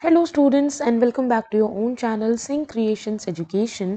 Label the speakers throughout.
Speaker 1: Hello students and welcome back to your own channel Sing Creations Education.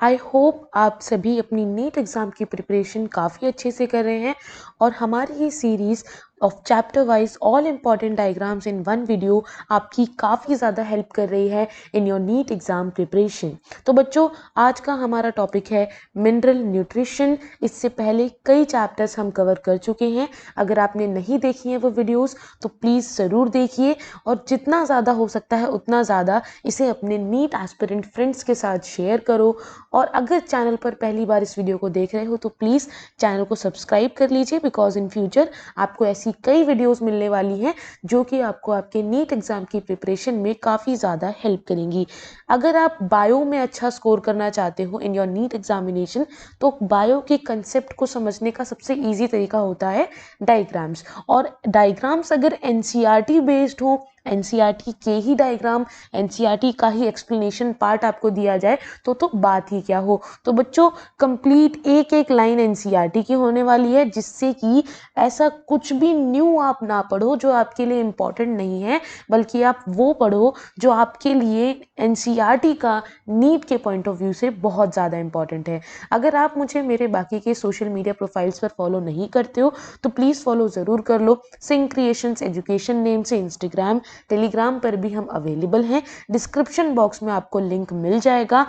Speaker 1: I hope आप सभी अपनी NEET exam की preparation काफ़ी अच्छे से कर रहे हैं और हमारी ये series of chapter wise all important diagrams in one video आपकी काफ़ी ज़्यादा हेल्प कर रही है in your NEET exam preparation. तो बच्चों, आज का हमारा टॉपिक है मिनरल न्यूट्रिशन। इससे पहले कई चैप्टर्स हम कवर कर चुके हैं। अगर आपने नहीं देखी हैं वो वीडियोस तो प्लीज़ ज़रूर देखिए और जितना ज़्यादा हो सकता है उतना ज़्यादा इसे अपने नीट एस्पिरेंट फ्रेंड्स के साथ शेयर करो। और अगर चैनल पर पहली बार इस वीडियो को देख रहे हो तो प्लीज़ चैनल को सब्सक्राइब कर लीजिए, बिकॉज इन फ्यूचर आपको ऐसी कई वीडियोस मिलने वाली हैं जो कि आपको आपके नीट एग्ज़ाम की प्रिपरेशन में काफ़ी ज़्यादा हेल्प करेंगी। अगर आप बायो में अच्छा स्कोर करना चाहते हो इन योर नीट एग्जामिनेशन तो बायो के कंसेप्ट को समझने का सबसे ईजी तरीका होता है डायग्राम्स। और डायग्राम्स अगर एनसीईआरटी बेस्ड हो, एनसीईआरटी के ही डायग्राम, एनसीईआरटी का ही एक्सप्लेनेशन पार्ट आपको दिया जाए तो बात ही क्या हो। तो बच्चों, कंप्लीट एक एक लाइन एनसीईआरटी की होने वाली है, जिससे कि ऐसा कुछ भी न्यू आप ना पढ़ो जो आपके लिए इम्पॉर्टेंट नहीं है, बल्कि आप वो पढ़ो जो आपके लिए एनसीईआरटी का नीट के पॉइंट ऑफ व्यू से बहुत ज़्यादा इंपॉर्टेंट है। अगर आप मुझे मेरे बाकी के सोशल मीडिया प्रोफाइल्स पर फॉलो नहीं करते हो तो प्लीज़ फॉलो ज़रूर कर लो। सिंग क्रिएशंस एजुकेशन नेम से इंस्टाग्राम, टेलीग्राम पर भी हम अवेलेबल हैं। डिस्क्रिप्शन बॉक्स में आपको लिंक मिल जाएगा।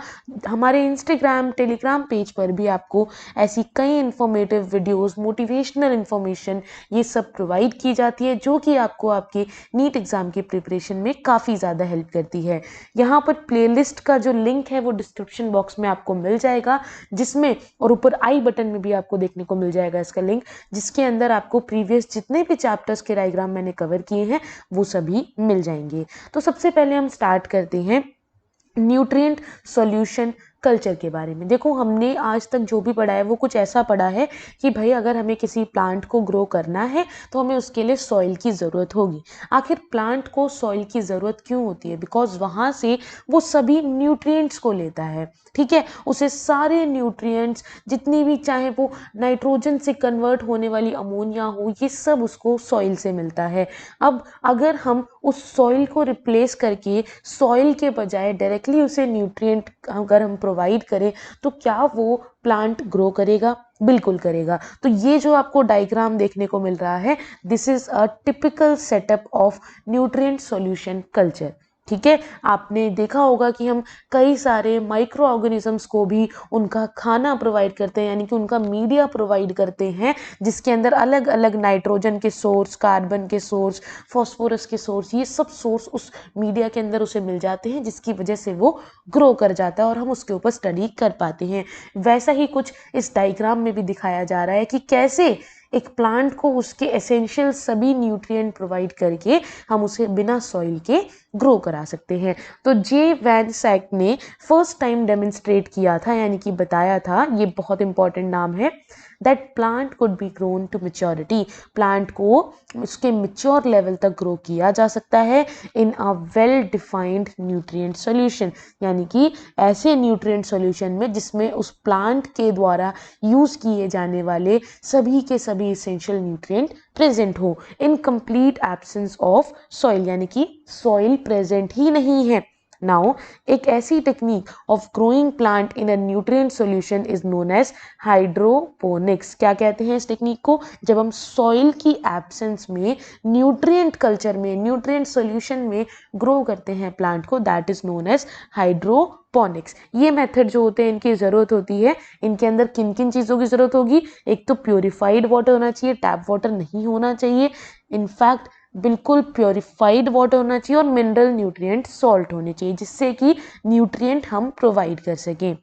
Speaker 1: हमारे इंस्टाग्राम, टेलीग्राम पेज पर भी आपको ऐसी कई इंफॉर्मेटिव वीडियोस, मोटिवेशनल इंफॉर्मेशन ये सब प्रोवाइड की जाती है, जो कि आपको आपके नीट एग्ज़ाम की प्रिपरेशन में काफ़ी ज़्यादा हेल्प करती है। यहाँ पर प्लेलिस्ट का जो लिंक है वो डिस्क्रिप्शन बॉक्स में आपको मिल जाएगा, जिसमें और ऊपर आई बटन में भी आपको देखने को मिल जाएगा इसका लिंक, जिसके अंदर आपको प्रीवियस जितने भी चैप्टर्स के डायग्राम मैंने कवर किए हैं वो सभी मिल जाएंगे। तो सबसे पहले हम स्टार्ट करते हैं न्यूट्रिएंट सॉल्यूशन कल्चर के बारे में। देखो, हमने आज तक जो भी पढ़ा है वो कुछ ऐसा पढ़ा है कि भाई अगर हमें किसी प्लांट को ग्रो करना है तो हमें उसके लिए सॉइल की ज़रूरत होगी। आखिर प्लांट को सॉइल की ज़रूरत क्यों होती है? बिकॉज वहाँ से वो सभी न्यूट्रिएंट्स को लेता है, ठीक है। उसे सारे न्यूट्रिएंट्स जितनी भी, चाहे वो नाइट्रोजन से कन्वर्ट होने वाली अमोनिया हो, ये सब उसको सॉइल से मिलता है। अब अगर हम उस सॉइल को रिप्लेस करके सॉइल के बजाय डायरेक्टली उसे न्यूट्रिएंट अगर हम प्रोवाइड करें तो क्या वो प्लांट ग्रो करेगा? बिल्कुल करेगा। तो ये जो आपको डायग्राम देखने को मिल रहा है, this is a typical setup of nutrient solution culture, ठीक है। आपने देखा होगा कि हम कई सारे माइक्रो ऑर्गेनिजम्स को भी उनका खाना प्रोवाइड करते हैं, यानी कि उनका मीडिया प्रोवाइड करते हैं, जिसके अंदर अलग अलग नाइट्रोजन के सोर्स, कार्बन के सोर्स, फॉस्फोरस के सोर्स, ये सब सोर्स उस मीडिया के अंदर उसे मिल जाते हैं, जिसकी वजह से वो ग्रो कर जाता है और हम उसके ऊपर स्टडी कर पाते हैं। वैसा ही कुछ इस डायग्राम में भी दिखाया जा रहा है कि कैसे एक प्लांट को उसके एसेंशियल सभी न्यूट्रिएंट प्रोवाइड करके हम उसे बिना सॉइल के ग्रो करा सकते हैं। तो जे वैन सैक ने फर्स्ट टाइम डेमोन्स्ट्रेट किया था, यानी कि बताया था, ये बहुत इंपॉर्टेंट नाम है, that plant could be grown to maturity. Plant को उसके मेच्योर लेवल तक ग्रो किया जा सकता है in a well defined nutrient solution, यानी कि ऐसे न्यूट्रिएंट सॉल्यूशन में जिसमें उस प्लांट के द्वारा यूज किए जाने वाले सभी के सभी एसेंशियल न्यूट्रिएंट प्रेजेंट हो, in complete absence of soil, यानी कि सॉइल प्रेजेंट ही नहीं है। नाउ एक ऐसी technique of growing plant in a nutrient solution is known as hydroponics. क्या कहते हैं इस टेक्निक को? जब हम सॉइल की एब्सेंस में न्यूट्रिएंट कल्चर में, न्यूट्रिएंट सॉल्यूशन में ग्रो करते हैं प्लांट को, that is known as hydroponics. ये मेथड जो होते हैं, इनकी ज़रूरत होती है, इनके अंदर किन किन चीज़ों की ज़रूरत होगी? एक तो प्योरीफाइड वाटर होना चाहिए, टैप वाटर नहीं होना चाहिए, इनफैक्ट बिल्कुल प्योरीफाइड वाटर होना चाहिए, और मिनरल न्यूट्रिएंट सॉल्ट होने चाहिए, जिससे कि न्यूट्रिएंट हम प्रोवाइड कर सकें।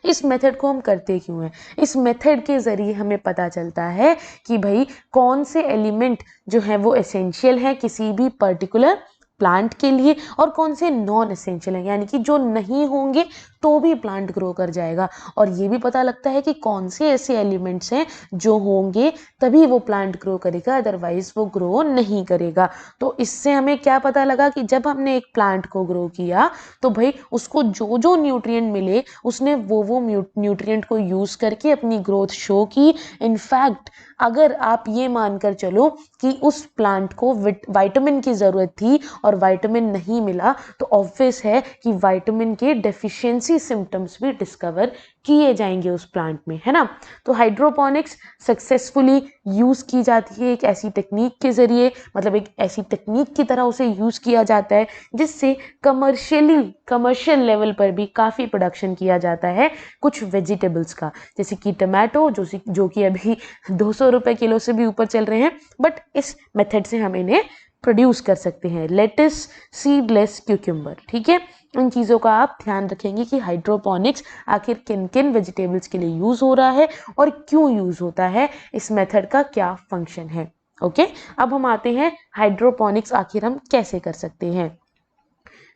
Speaker 1: इस मेथड को हम करते क्यों हैं? इस मेथड के ज़रिए हमें पता चलता है कि भाई कौन से एलिमेंट जो है वो एसेंशियल है किसी भी पर्टिकुलर प्लांट के लिए और कौन से नॉन एसेंशियल हैं, यानी कि जो नहीं होंगे तो भी प्लांट ग्रो कर जाएगा। और ये भी पता लगता है कि कौन से ऐसे एलिमेंट्स हैं जो होंगे तभी वो प्लांट ग्रो करेगा, अदरवाइज वो ग्रो नहीं करेगा। तो इससे हमें क्या पता लगा कि जब हमने एक प्लांट को ग्रो किया तो भाई उसको जो जो न्यूट्रिएंट मिले उसने वो न्यूट्रिएंट को यूज़ करके अपनी ग्रोथ शो की। इनफैक्ट अगर आप ये मानकर चलो कि उस प्लांट को विटामिन की ज़रूरत थी और विटामिन नहीं मिला तो ऑब्वियस है कि विटामिन के डेफिशिएंसी सिम्टम्स भी डिस्कवर किए जाएंगे उस प्लांट में, है ना। तो हाइड्रोपोनिक्स सक्सेसफुली यूज़ की जाती है एक ऐसी टेक्निक के ज़रिए, मतलब एक ऐसी टेक्निक की तरह उसे यूज़ किया जाता है जिससे कमर्शियल लेवल पर भी काफ़ी प्रोडक्शन किया जाता है कुछ वेजिटेबल्स का, जैसे कि टमाटो जो कि अभी 200 रुपये किलो से भी ऊपर चल रहे हैं, बट इस मेथड से हम इन्हें प्रोड्यूस कर सकते हैं। लेटिस, सीडलेस क्यूकम्बर, ठीक है। इन चीज़ों का आप ध्यान रखेंगे कि हाइड्रोपोनिक्स आखिर किन किन वेजिटेबल्स के लिए यूज़ हो रहा है और क्यों यूज़ होता है, इस मेथड का क्या फंक्शन है। ओके, अब हम आते हैं हाइड्रोपोनिक्स आखिर हम कैसे कर सकते हैं।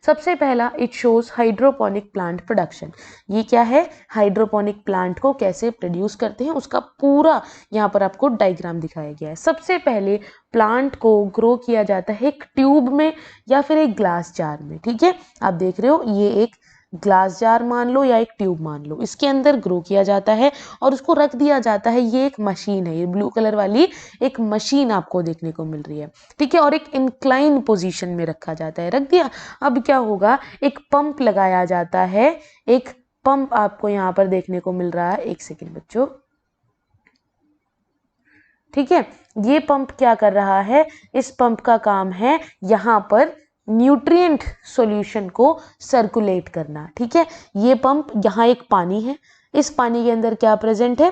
Speaker 1: सबसे पहला, it shows hydroponic plant production. ये क्या है, हाइड्रोपोनिक प्लांट को कैसे प्रोड्यूस करते हैं उसका पूरा यहाँ पर आपको डायग्राम दिखाया गया है। सबसे पहले प्लांट को ग्रो किया जाता है एक ट्यूब में या फिर एक ग्लास जार में, ठीक है। आप देख रहे हो ये एक ग्लास जार मान लो या एक ट्यूब मान लो, इसके अंदर ग्रो किया जाता है और उसको रख दिया जाता है। ये एक मशीन है, ये ब्लू कलर वाली एक मशीन आपको देखने को मिल रही है, ठीक है, और एक इंक्लाइन पोजीशन में रखा जाता है, रख दिया। अब क्या होगा, एक पंप लगाया जाता है, एक पंप आपको यहाँ पर देखने को मिल रहा है, एक सेकेंड बच्चों, ठीक है। ये पंप क्या कर रहा है, इस पंप का काम है यहाँ पर न्यूट्रिएंट सॉल्यूशन को सर्कुलेट करना, ठीक है। ये पंप, यहाँ एक पानी है, इस पानी के अंदर क्या प्रेजेंट है,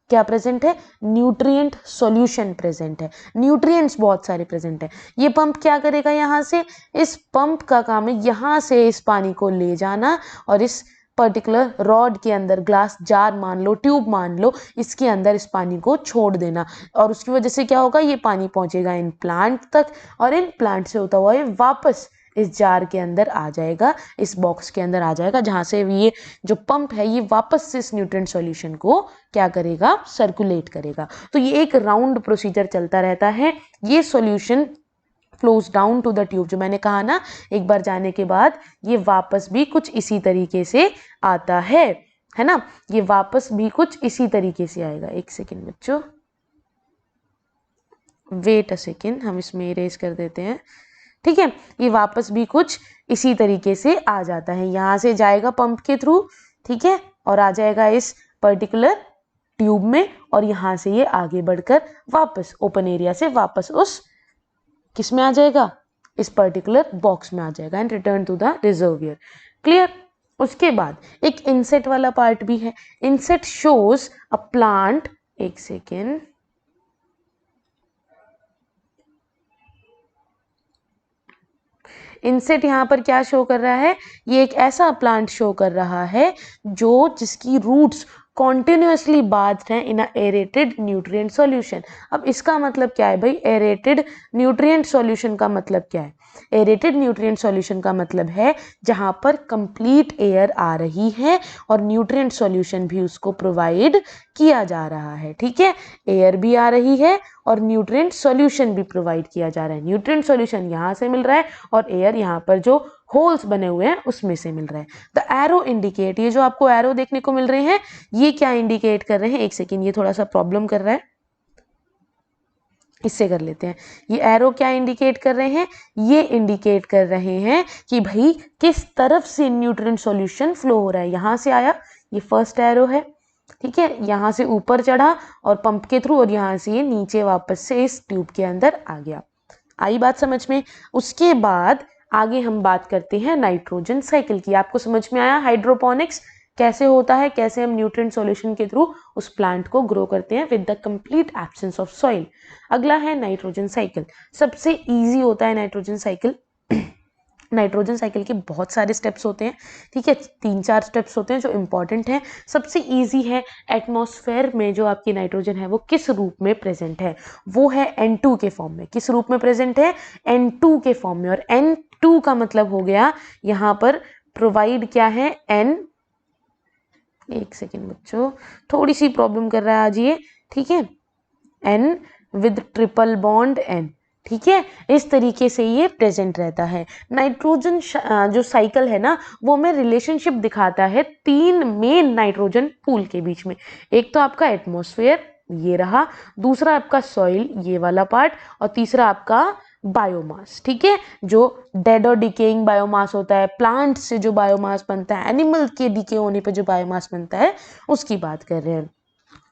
Speaker 1: क्या प्रेजेंट है, न्यूट्रिएंट सॉल्यूशन प्रेजेंट है, न्यूट्रिएंट्स बहुत सारे प्रेजेंट है। ये पंप क्या करेगा, यहाँ से, इस पंप का काम है यहाँ से इस पानी को ले जाना और इस पर्टिकुलर रॉड के अंदर, ग्लास जार मान लो, ट्यूब मान लो, इसके अंदर इस पानी को छोड़ देना और उसकी वजह से क्या होगा, ये पानी पहुंचेगा इन प्लांट तक और इन प्लांट से होता हुआ ये वापस इस जार के अंदर आ जाएगा, इस बॉक्स के अंदर आ जाएगा, जहां से ये जो पंप है ये वापस से इस न्यूट्रिएंट सॉल्यूशन को क्या करेगा, सर्कुलेट करेगा। तो ये एक राउंड प्रोसीजर चलता रहता है। ये solution flows down to the tube, जो मैंने कहा ना, एक बार जाने के बाद ये वापस भी कुछ इसी तरीके से आता है ना, ये वापस भी कुछ इसी तरीके से आएगा। एक सेकेंड बच्चों, वेट अ सेकेंड, हम इसमें इरेज कर देते हैं, ठीक है। ये वापस भी कुछ इसी तरीके से आ जाता है, यहां से जाएगा पंप के थ्रू, ठीक है, और आ जाएगा इस पर्टिकुलर ट्यूब में और यहां से ये आगे बढ़कर वापस ओपन एरिया से वापस उस किस में आ जाएगा, इस पर्टिकुलर बॉक्स में आ जाएगा and return to the reservoir. Clear. उसके बाद एक इनसेट वाला पार्ट भी है। इनसेट शोज अ प्लांट, एक सेकेंड, इनसेट यहाँ पर क्या शो कर रहा है, ये एक ऐसा प्लांट शो कर रहा है जिसकी रूट्स कॉन्टिन्यूसली बाथ हैं इन एरेटेड न्यूट्रिएंट सॉल्यूशन। अब इसका मतलब क्या है भाई, एरेटेड न्यूट्रिएंट सॉल्यूशन का मतलब क्या है, एरेटेड न्यूट्रिएंट सॉल्यूशन का मतलब है जहां पर कंप्लीट एयर आ रही है और न्यूट्रिएंट सॉल्यूशन भी उसको प्रोवाइड किया जा रहा है, ठीक है। एयर भी आ रही है और न्यूट्रिएंट सॉल्यूशन भी प्रोवाइड किया जा रहा है। न्यूट्रिएंट सॉल्यूशन यहाँ से मिल रहा है और एयर यहाँ पर जो होल्स बने हुए हैं उसमें से मिल रहा है। द एरो इंडिकेट, ये जो आपको एरो देखने को मिल रहे हैं ये क्या इंडिकेट कर रहे हैं, एक सेकेंड, ये थोड़ा सा प्रॉब्लम कर रहा है, इससे कर लेते हैं। ये एरो क्या इंडिकेट कर रहे हैं, ये इंडिकेट कर रहे हैं कि भाई किस तरफ से न्यूट्रिएंट सॉल्यूशन फ्लो हो रहा है। यहां से आया, ये फर्स्ट एरो है, ठीक है, यहां से ऊपर चढ़ा और पंप के थ्रू और यहां से ये नीचे वापस से इस ट्यूब के अंदर आ गया। आई बात समझ में। उसके बाद आगे हम बात करते हैं नाइट्रोजन साइकिल की। आपको समझ में आया हाइड्रोपोनिक्स कैसे होता है, कैसे हम न्यूट्रिएंट सॉल्यूशन के थ्रू उस प्लांट को ग्रो करते हैं with the complete absence of soil. अगला है नाइट्रोजन साइकिल। सबसे इजी होता है नाइट्रोजन साइकिल। नाइट्रोजन साइकिल के बहुत सारे स्टेप्स होते हैं, ठीक है, 3-4 स्टेप्स होते हैं जो इंपॉर्टेंट हैं। सबसे इजी है, एटमॉस्फेयर में जो आपकी नाइट्रोजन है वो किस रूप में प्रेजेंट है, वो है N2 के फॉर्म में। किस रूप में प्रेजेंट है, N2 के फॉर्म में। और N2 का मतलब हो गया यहाँ पर प्रोवाइड क्या है, N, एक सेकेंड बच्चों, थोड़ी सी प्रॉब्लम कर रहा है आज ये, ठीक है, N with triple bond N, ठीक है, इस तरीके से ये प्रेजेंट रहता है। नाइट्रोजन जो साइकिल है ना वो हमें रिलेशनशिप दिखाता है 3 मेन नाइट्रोजन पूल के बीच में। एक तो आपका एटमॉस्फेयर, ये रहा, दूसरा आपका सॉइल, ये वाला पार्ट, और तीसरा आपका बायोमास, ठीक है, जो डेड और डिकेइंग बायोमास होता है, प्लांट से जो बायोमास बनता है, एनिमल के डिके होने पे जो बायोमास बनता है, उसकी बात कर रहे हैं।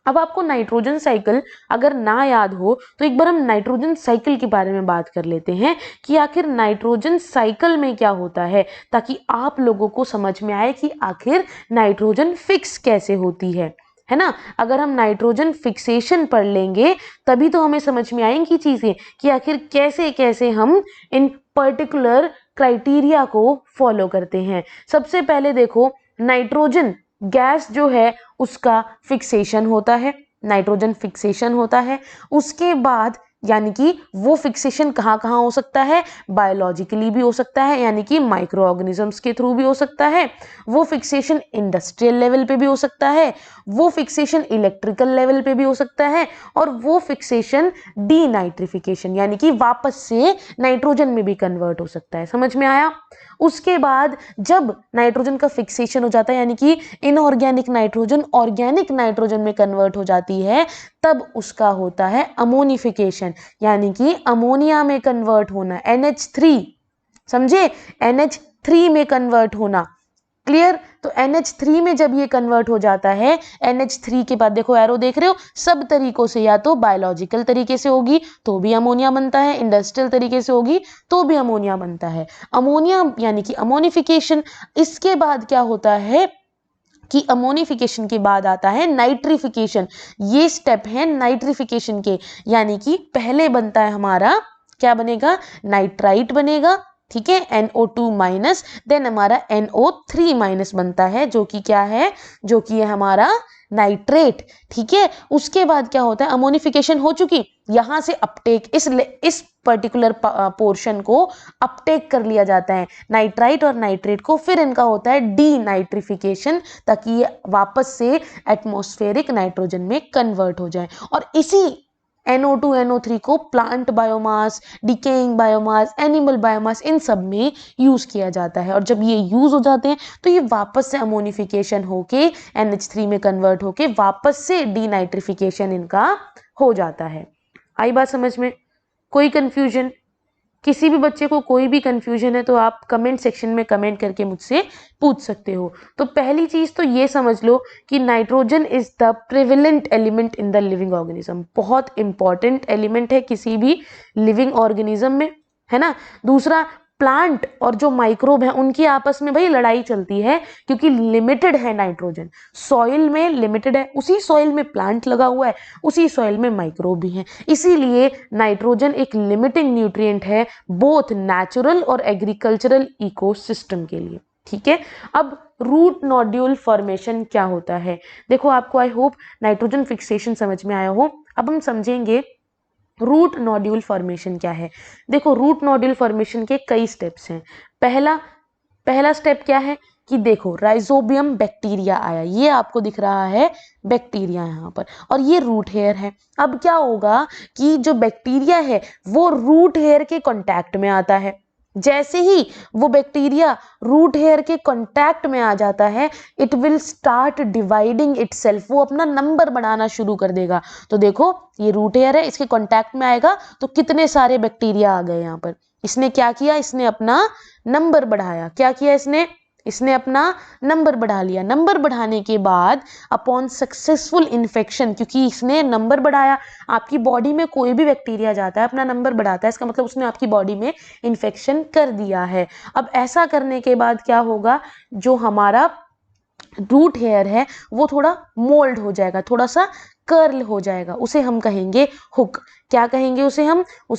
Speaker 1: अब आपको नाइट्रोजन साइकिल अगर ना याद हो तो एक बार हम नाइट्रोजन साइकिल के बारे में बात कर लेते हैं कि आखिर नाइट्रोजन साइकिल में क्या होता है, ताकि आप लोगों को समझ में आए कि आखिर नाइट्रोजन फिक्स कैसे होती है ना। अगर हम नाइट्रोजन फिक्सेशन पढ़ लेंगे तभी तो हमें समझ में आएंगी चीजें कि आखिर कैसे कैसे हम इन पर्टिकुलर क्राइटेरिया को फॉलो करते हैं। सबसे पहले देखो, नाइट्रोजन गैस जो है उसका फिक्सेशन होता है, नाइट्रोजन फिक्सेशन होता है। उसके बाद यानी कि वो फिक्सेशन कहाँ कहाँ हो सकता है, बायोलॉजिकली भी हो सकता है, यानी कि माइक्रो ऑर्गेनिजम्स के थ्रू भी हो सकता है। वो फिक्सेशन इंडस्ट्रियल लेवल पे भी हो सकता है, वो फिक्सेशन इलेक्ट्रिकल लेवल पे भी हो सकता है, और वो फिक्सेशन डीनाइट्रिफिकेशन यानी कि वापस से नाइट्रोजन में भी कन्वर्ट हो सकता है। समझ में आया। उसके बाद जब नाइट्रोजन का फिक्सेशन हो जाता है यानी कि इनऑर्गेनिक नाइट्रोजन ऑर्गेनिक नाइट्रोजन में कन्वर्ट हो जाती है, तब उसका होता है अमोनिफिकेशन यानी कि अमोनिया में कन्वर्ट होना, NH3, समझे, NH3 में कन्वर्ट होना। क्लियर। तो NH3 में जब ये कन्वर्ट हो जाता है, NH3 के बाद देखो एरो देख रहे हो, सब तरीकों से, या तो बायोलॉजिकल तरीके से होगी तो भी अमोनिया बनता है, इंडस्ट्रियल तरीके से होगी तो भी अमोनिया बनता है। अमोनिया यानी कि अमोनिफिकेशन। इसके बाद क्या होता है कि अमोनिफिकेशन के बाद आता है नाइट्रिफिकेशन। ये स्टेप है नाइट्रिफिकेशन के, यानी कि पहले बनता है हमारा, क्या बनेगा, नाइट्राइट बनेगा, ठीक है, NO2 माइनस, देन हमारा NO3 माइनस बनता है, जो कि क्या है, जो कि है हमारा नाइट्रेट, ठीक है। उसके बाद क्या होता है, अमोनिफिकेशन हो चुकी, यहां से अपटेक, इस पर्टिकुलर पोर्शन को अपटेक कर लिया जाता है, नाइट्राइट और नाइट्रेट को, फिर इनका होता है डीनाइट्रिफिकेशन, ताकि ये वापस से एटमॉस्फेरिक नाइट्रोजन में कन्वर्ट हो जाए। और इसी NO2 NO3 को plant biomass, decaying biomass, animal biomass, इन सब में यूज किया जाता है। और जब ये यूज हो जाते हैं तो ये वापस से अमोनिफिकेशन होके NH3 में कन्वर्ट होके वापस से डीनाइट्रिफिकेशन इनका हो जाता है। आई बात समझ में? कोई कंफ्यूजन? किसी भी बच्चे को कोई भी कंफ्यूजन है तो आप कमेंट सेक्शन में कमेंट करके मुझसे पूछ सकते हो। तो पहली चीज तो ये समझ लो कि nitrogen is the prevalent element in the living organism, बहुत इंपॉर्टेंट एलिमेंट है किसी भी लिविंग ऑर्गेनिज्म में, है ना। दूसरा, प्लांट और जो माइक्रोब है उनकी आपस में भाई लड़ाई चलती है, क्योंकि लिमिटेड है नाइट्रोजन, सॉइल में लिमिटेड है, उसी सॉइल में प्लांट लगा हुआ है, उसी सॉइल में माइक्रोब भी है, इसीलिए नाइट्रोजन एक लिमिटिंग न्यूट्रिएंट है बोथ नेचुरल और एग्रीकल्चरल इकोसिस्टम के लिए, ठीक है। अब रूट नोड्यूल फॉर्मेशन क्या होता है, देखो आपको आई होप नाइट्रोजन फिक्सेशन समझ में आया हो। अब हम समझेंगे रूट नोड्यूल फॉर्मेशन क्या है। देखो रूट नोड्यूल फॉर्मेशन के कई स्टेप्स हैं। पहला स्टेप क्या है कि देखो राइजोबियम बैक्टीरिया आया, ये आपको दिख रहा है बैक्टीरिया यहाँ पर, और ये रूट हेयर है। अब क्या होगा कि जो बैक्टीरिया है वो रूट हेयर के कांटेक्ट में आता है, जैसे ही वो बैक्टीरिया रूट हेयर के कांटेक्ट में आ जाता है, it will start dividing itself, वो अपना नंबर बढ़ाना शुरू कर देगा। तो देखो ये रूट हेयर है, इसके कांटेक्ट में आएगा तो कितने सारे बैक्टीरिया आ गए यहाँ पर। इसने क्या किया, इसने अपना नंबर बढ़ाया। क्या किया इसने अपना नंबर बढ़ा लिया। नंबर बढ़ाने के बाद अपॉन सक्सेसफुल इन्फेक्शन, क्योंकि इसने नंबर बढ़ाया, आपकी बॉडी में कोई भी बैक्टीरिया जाता है अपना नंबर बढ़ाता है, इसका मतलब उसने आपकी बॉडी में इन्फेक्शन कर दिया है। अब ऐसा करने के बाद क्या होगा, जो हमारा रूट हेयर है वो थोड़ा मोल्ड हो जाएगा, थोड़ा सा कर्ल हो जाएगा, उसे हम कहेंगे हुक। क्या कहेंगे उसे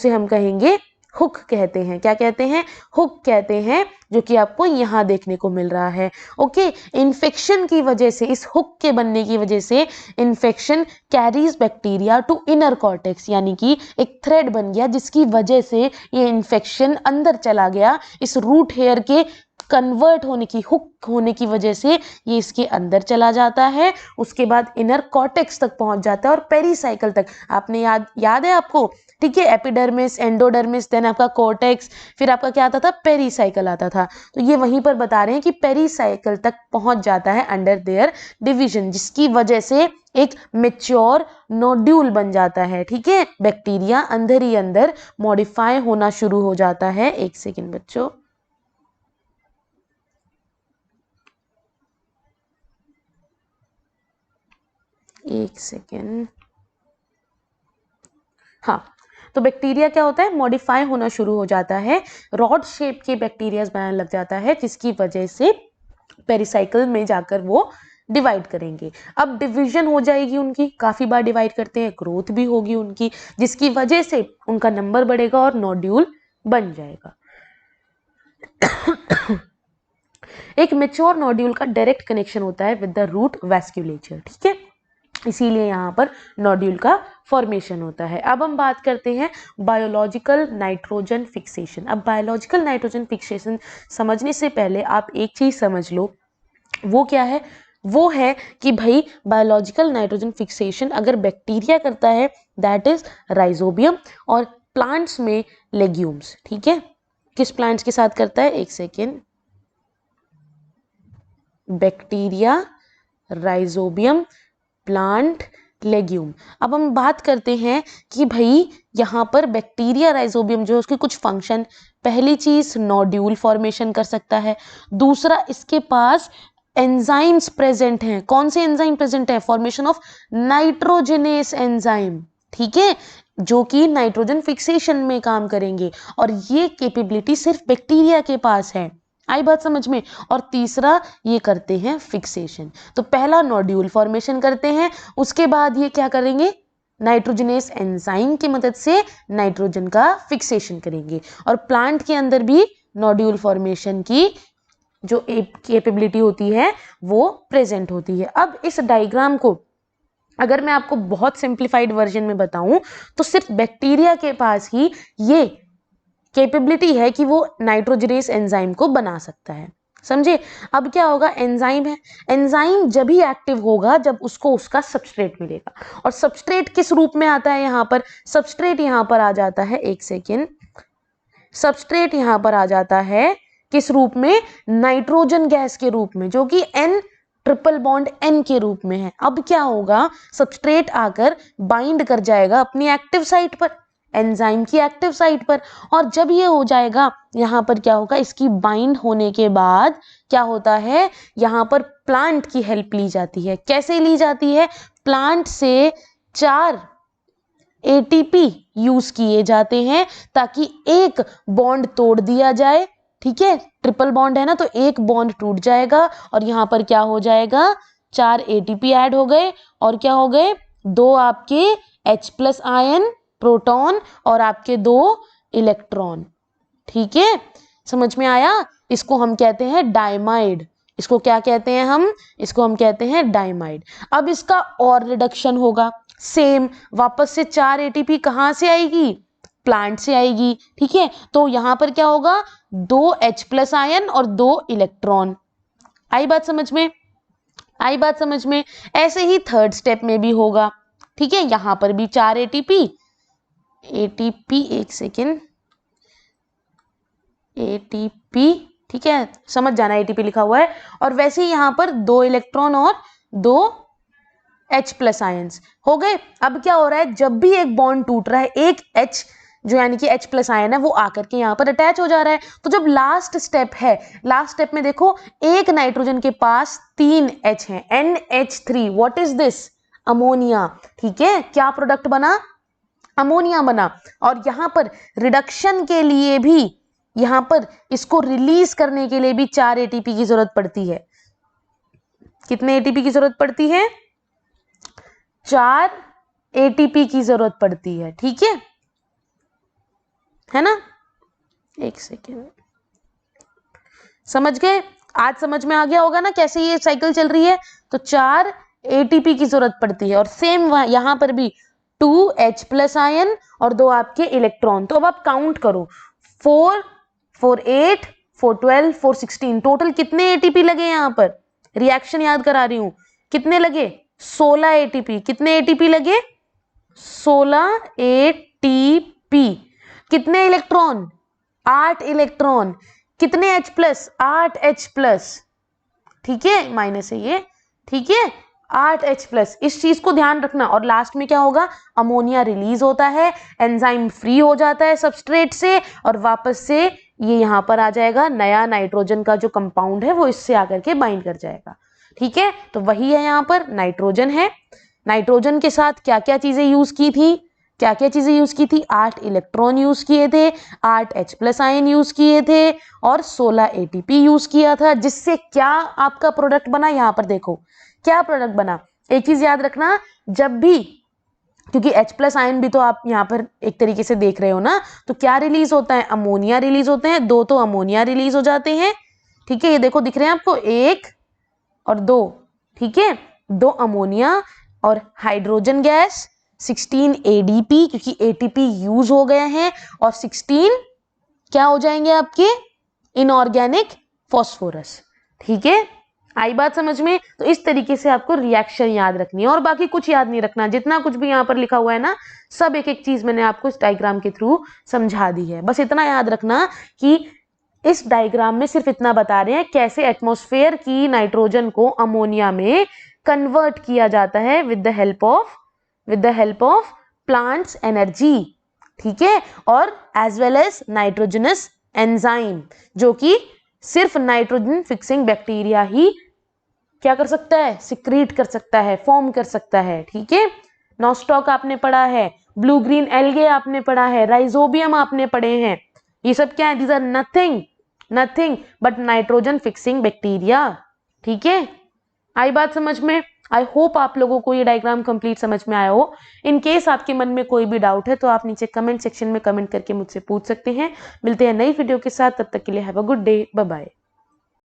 Speaker 1: हम कहेंगे हुक कहते हैं। क्या कहते हैं, हुक कहते हैं, जो कि आपको यहाँ देखने को मिल रहा है। ओके, इन्फेक्शन की वजह से, इस हुक के बनने की वजह से infection carries bacteria to inner cortex, यानी कि एक थ्रेड बन गया जिसकी वजह से ये इन्फेक्शन अंदर चला गया, इस रूट हेयर के कन्वर्ट होने की, हुक होने की वजह से ये इसके अंदर चला जाता है, उसके बाद इनर कॉर्टेक्स तक पहुंच जाता है और पेरीसाइकल तक। आपने याद है आपको, ठीक है, एपिडर्मिस, एंडोडर्मिस, देन आपका कॉर्टेक्स, फिर आपका क्या आता था, पेरीसाइकल आता था। तो ये वहीं पर बता रहे हैं कि पेरीसाइकल तक पहुंच जाता है अंडर देयर डिवीजन, जिसकी वजह से एक मेच्योर नोड्यूल बन जाता है। ठीक है, बैक्टीरिया अंदर ही अंदर मॉडिफाई होना शुरू हो जाता है। एक सेकेंड बच्चों, एक सेकेंड। हाँ, तो बैक्टीरिया क्या होता है, मॉडिफाई होना शुरू हो जाता है, रॉड शेप के बैक्टीरिया बनाने लग जाता है, जिसकी वजह से पेरिसाइकिल में जाकर वो डिवाइड करेंगे। अब डिवीजन हो जाएगी उनकी, काफी बार डिवाइड करते हैं, ग्रोथ भी होगी उनकी, जिसकी वजह से उनका नंबर बढ़ेगा और नोड्यूल बन जाएगा। एक मेच्योर नोड्यूल का डायरेक्ट कनेक्शन होता है विद द रूट वैस्कुलेचर। ठीक है, इसीलिए यहाँ पर नोड्यूल का फॉर्मेशन होता है। अब हम बात करते हैं बायोलॉजिकल नाइट्रोजन फिक्सेशन। अब बायोलॉजिकल नाइट्रोजन फिक्सेशन समझने से पहले आप एक चीज समझ लो, वो क्या है, वो है कि भाई बायोलॉजिकल नाइट्रोजन फिक्सेशन अगर बैक्टीरिया करता है दैट इज राइजोबियम, और प्लांट्स में लेग्यूम्स। ठीक है, किस प्लांट्स के साथ करता है, एक second, bacteria, rhizobium, plant, legume. अब हम बात करते हैं कि भाई यहाँ पर बैक्टीरिया राइजोबियम जो है उसके कुछ फंक्शन, पहली चीज नोड्यूल फॉर्मेशन कर सकता है, दूसरा इसके पास एंजाइम्स प्रेजेंट हैं। कौन से एंजाइम प्रेजेंट है, फॉर्मेशन ऑफ नाइट्रोजनेस एंजाइम। ठीक है, जो कि नाइट्रोजन फिक्सेशन में काम करेंगे, और ये कैपेबिलिटी सिर्फ बैक्टीरिया के पास है। आई बात समझ में। और तीसरा ये करते हैं फिक्सेशन। तो पहला नोड्यूल फॉर्मेशन करते हैं, उसके बाद ये क्या करेंगे, नाइट्रोजनेस एंजाइम की मदद से नाइट्रोजन का फिक्सेशन करेंगे। और प्लांट के अंदर भी नोड्यूल फॉर्मेशन की जो कैपेबिलिटी होती है वो प्रेजेंट होती है। अब इस डायग्राम को अगर मैं आपको बहुत सिंप्लीफाइड वर्जन में बताऊं तो सिर्फ बैक्टीरिया के पास ही ये कैपेबिलिटी है कि वो नाइट्रोजनेस एंजाइम को बना सकता है। समझे। अब क्या होगा, एंजाइम है, एंजाइम जब ही एक्टिव होगा जब उसको उसका सबस्ट्रेट मिलेगा। और सबस्ट्रेट किस रूप में आता है, यहाँ पर सबस्ट्रेट यहाँ पर आ जाता है, एक सेकेंड, सबस्ट्रेट यहाँ पर आ जाता है किस रूप में, नाइट्रोजन गैस के रूप में, जो कि N ट्रिपल बॉन्ड N के रूप में है। अब क्या होगा, सबस्ट्रेट आकर बाइंड कर जाएगा अपनी एक्टिव साइट पर, एंजाइम की एक्टिव साइट पर, और जब ये हो जाएगा यहाँ पर क्या होगा, इसकी बाइंड होने के बाद क्या होता है, यहाँ पर प्लांट की हेल्प ली जाती है। कैसे ली जाती है, प्लांट से 4 ATP यूज किए जाते हैं ताकि एक बॉन्ड तोड़ दिया जाए। ठीक है, ट्रिपल बॉन्ड है ना, तो एक बॉन्ड टूट जाएगा और यहाँ पर क्या हो जाएगा, 4 ATP ऐड हो गए, और क्या हो गए, 2 आपके H+ आयन प्रोटॉन और आपके 2 इलेक्ट्रॉन। ठीक है, समझ में आया। इसको हम कहते हैं डायमाइड। इसको क्या कहते हैं हम, इसको हम कहते हैं डायमाइड। अब इसका और रिडक्शन होगा, सेम वापस से 4 ATP कहाँ से आएगी, प्लांट से आएगी। ठीक है, तो यहां पर क्या होगा, 2 H+ आयन और 2 इलेक्ट्रॉन। आई बात समझ में, आई बात समझ में। ऐसे ही थर्ड स्टेप में भी होगा। ठीक है, यहां पर भी 4 ATP, एक सेकेंड, ATP, ठीक है, समझ जाना ATP लिखा हुआ है, और वैसे ही यहां पर 2 इलेक्ट्रॉन और 2 H+ आयंस हो गए। अब क्या हो रहा है, जब भी एक बॉन्ड टूट रहा है, एक H जो यानी कि H+ आयन है वो आकर के यहाँ पर अटैच हो जा रहा है। तो जब लास्ट स्टेप है, लास्ट स्टेप में देखो, एक नाइट्रोजन के पास 3 H हैं, NH3, what is this, ammonia. ठीक है, क्या प्रोडक्ट बना, अमोनिया बना। और यहाँ पर रिडक्शन के लिए भी, यहाँ पर इसको रिलीज करने के लिए भी 4 ATP की जरूरत पड़ती है। कितने ATP की जरूरत पड़ती है, 4 ATP की जरूरत पड़ती है। ठीक है ना, एक सेकेंड, समझ गए, आज समझ में आ गया होगा ना कैसे ये साइकिल चल रही है। तो 4 ATP की जरूरत पड़ती है, और सेम यहां पर भी 2 H+ आयन और 2 आपके इलेक्ट्रॉन। तो अब आप काउंट करो, 4 4 8 4 12 4 16, टोटल कितने ATP लगे यहाँ पर, रिएक्शन याद करा रही हूं, कितने लगे, 16 ATP। कितने ATP लगे, 16 ATP। कितने इलेक्ट्रॉन, 8 इलेक्ट्रॉन। कितने H+, 8 H+। ठीक है, माइनस है ये। ठीक है, 8H+, इस चीज को ध्यान रखना। और लास्ट में क्या होगा, अमोनिया रिलीज होता है, एंजाइम फ्री हो जाता है सबस्ट्रेट से और वापस से ये यहाँ पर आ जाएगा, नया नाइट्रोजन का जो कंपाउंड है वो इससे आकर के बाइंड कर जाएगा। ठीक है, तो वही है, यहाँ पर नाइट्रोजन है। नाइट्रोजन के साथ क्या क्या चीजें यूज की थी, क्या क्या चीजें यूज की थी, 8 इलेक्ट्रॉन यूज किए थे, 8H+ आयन यूज किए थे और 16 ATP यूज किया था, जिससे क्या आपका प्रोडक्ट बना, यहाँ पर देखो क्या प्रोडक्ट बना। एक चीज याद रखना, जब भी, क्योंकि H+ आयन भी तो आप यहाँ पर एक तरीके से देख रहे हो ना, तो क्या रिलीज होता है, अमोनिया रिलीज होते हैं, 2 तो अमोनिया रिलीज हो जाते हैं। ठीक है, ये देखो दिख रहे हैं आपको, 1 और 2, ठीक है, 2 अमोनिया और हाइड्रोजन गैस 16 ADP, क्योंकि ATP यूज हो गए हैं, और 16 क्या हो जाएंगे आपके, इनऑर्गेनिक फॉस्फोरस। ठीक है, आई बात समझ में। तो इस तरीके से आपको रिएक्शन याद रखनी है और बाकी कुछ याद नहीं रखना, जितना कुछ भी यहाँ पर लिखा हुआ है ना, सब एक एक चीज मैंने आपको इस डायग्राम के थ्रू समझा दी है। बस इतना याद रखना कि इस डायग्राम में सिर्फ इतना बता रहे हैं कैसे एटमॉस्फेयर की नाइट्रोजन को अमोनिया में कन्वर्ट किया जाता है with the help of plants energy. ठीक है, और as well as nitrogenase enzyme, जो कि सिर्फ नाइट्रोजन फिक्सिंग बैक्टीरिया ही क्या कर सकता है, सिक्रीट कर सकता है, फॉर्म कर सकता है। ठीक है, नॉस्टॉक आपने पढ़ा है, ब्लू ग्रीन एल्गे आपने पढ़ा है, राइजोबियम आपने पढ़े हैं, ये सब क्या है, these are nothing but nitrogen fixing bacteria. ठीक है, आई बात समझ में। आई होप आप लोगों को ये डायग्राम कंप्लीट समझ में आया हो। इन केस आपके मन में कोई भी डाउट है तो आप नीचे कमेंट सेक्शन में कमेंट करके मुझसे पूछ सकते हैं। मिलते हैं नई वीडियो के साथ, तब तक के लिए have a good day, bye bye.